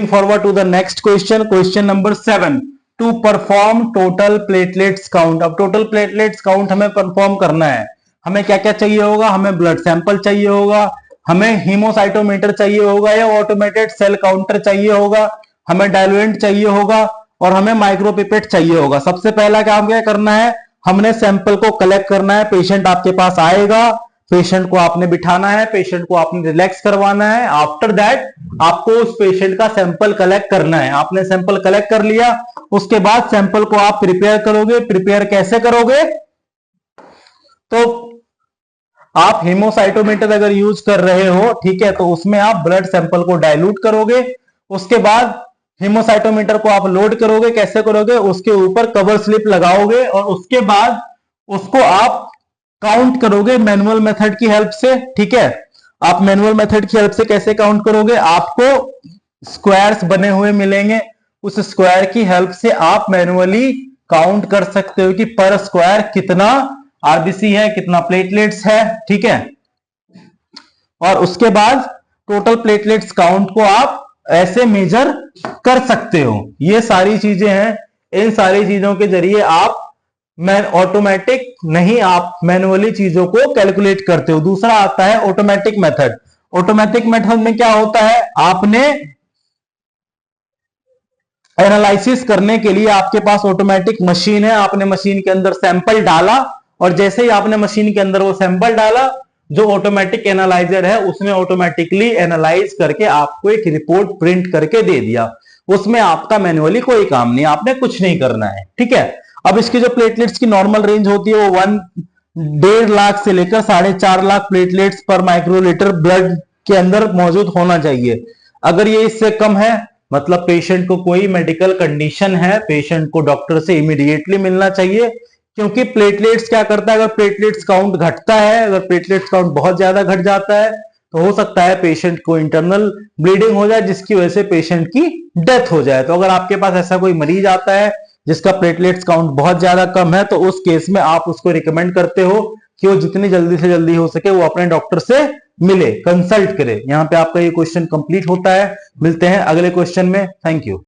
Forward to the next question, question number 7, to perform total platelets count. अब total platelets count हमें perform करना है, हमें क्या क्या चाहिए होगा, हमें ब्लड सैंपल चाहिए होगा, हमें हीमोसाइटोमीटर चाहिए होगा या ऑटोमेटेड सेल काउंटर चाहिए होगा, हमें डायलुएंट चाहिए होगा और हमें माइक्रोपिपेट चाहिए होगा। सबसे पहला काम क्या करना है, हमने सैंपल को कलेक्ट करना है। पेशेंट आपके पास आएगा, पेशेंट को आपने बिठाना है, पेशेंट को आपने रिलैक्स करवाना है। आफ्टर दैट आपको उस पेशेंट का सैंपल कलेक्ट करना है। आपने सैंपल कलेक्ट कर लिया, उसके बाद सैंपल को आप प्रिपेयर करोगे। प्रिपेयर कैसे करोगे, तो आप हीमोसाइटोमीटर अगर यूज कर रहे हो, ठीक है, तो उसमें आप ब्लड सैंपल को डाइल्यूट करोगे। उसके बाद हीमोसाइटोमीटर को आप लोड करोगे। कैसे करोगे, उसके ऊपर कवर स्लिप लगाओगे और उसके बाद उसको आप काउंट करोगे मैनुअल मेथड की हेल्प से। ठीक है, आप मैनुअल मेथड की हेल्प से कैसे काउंट करोगे, आपको स्क्वायर्स बने हुए मिलेंगे, उस स्क्वायर की हेल्प से आप मैनुअली काउंट कर सकते हो कि पर स्क्वायर कितना आरबीसी है, कितना प्लेटलेट्स है। ठीक है, और उसके बाद टोटल प्लेटलेट्स काउंट को आप ऐसे मेजर कर सकते हो। ये सारी चीजें हैं, इन सारी चीजों के जरिए आप ऑटोमेटिक नहीं, आप मैनुअली चीजों को कैलकुलेट करते हो। दूसरा आता है ऑटोमेटिक मेथड। ऑटोमेटिक मेथड में क्या होता है, आपने एनालिसिस करने के लिए आपके पास ऑटोमेटिक मशीन है, आपने मशीन के अंदर सैंपल डाला और जैसे ही आपने मशीन के अंदर वो सैंपल डाला, जो ऑटोमेटिक एनालाइजर है उसने ऑटोमेटिकली एनालाइज करके आपको एक रिपोर्ट प्रिंट करके दे दिया। उसमें आपका मैनुअली कोई काम नहीं, आपने कुछ नहीं करना है। ठीक है, अब इसकी जो प्लेटलेट्स की नॉर्मल रेंज होती है वो 1.5 लाख से लेकर 4.5 लाख प्लेटलेट्स पर माइक्रोलीटर ब्लड के अंदर मौजूद होना चाहिए। अगर ये इससे कम है, मतलब पेशेंट को कोई मेडिकल कंडीशन है, पेशेंट को डॉक्टर से इमीडिएटली मिलना चाहिए। क्योंकि प्लेटलेट्स क्या करता है, अगर प्लेटलेट्स काउंट घटता है, अगर प्लेटलेट्स काउंट बहुत ज्यादा घट जाता है तो हो सकता है पेशेंट को इंटरनल ब्लीडिंग हो जाए, जिसकी वजह से पेशेंट की डेथ हो जाए। तो अगर आपके पास ऐसा कोई मरीज आता है जिसका प्लेटलेट्स काउंट बहुत ज्यादा कम है, तो उस केस में आप उसको रिकमेंड करते हो कि वो जितनी जल्दी से जल्दी हो सके वो अपने डॉक्टर से मिले, कंसल्ट करे। यहां पे आपका ये क्वेश्चन कंप्लीट होता है। मिलते हैं अगले क्वेश्चन में। Thank you.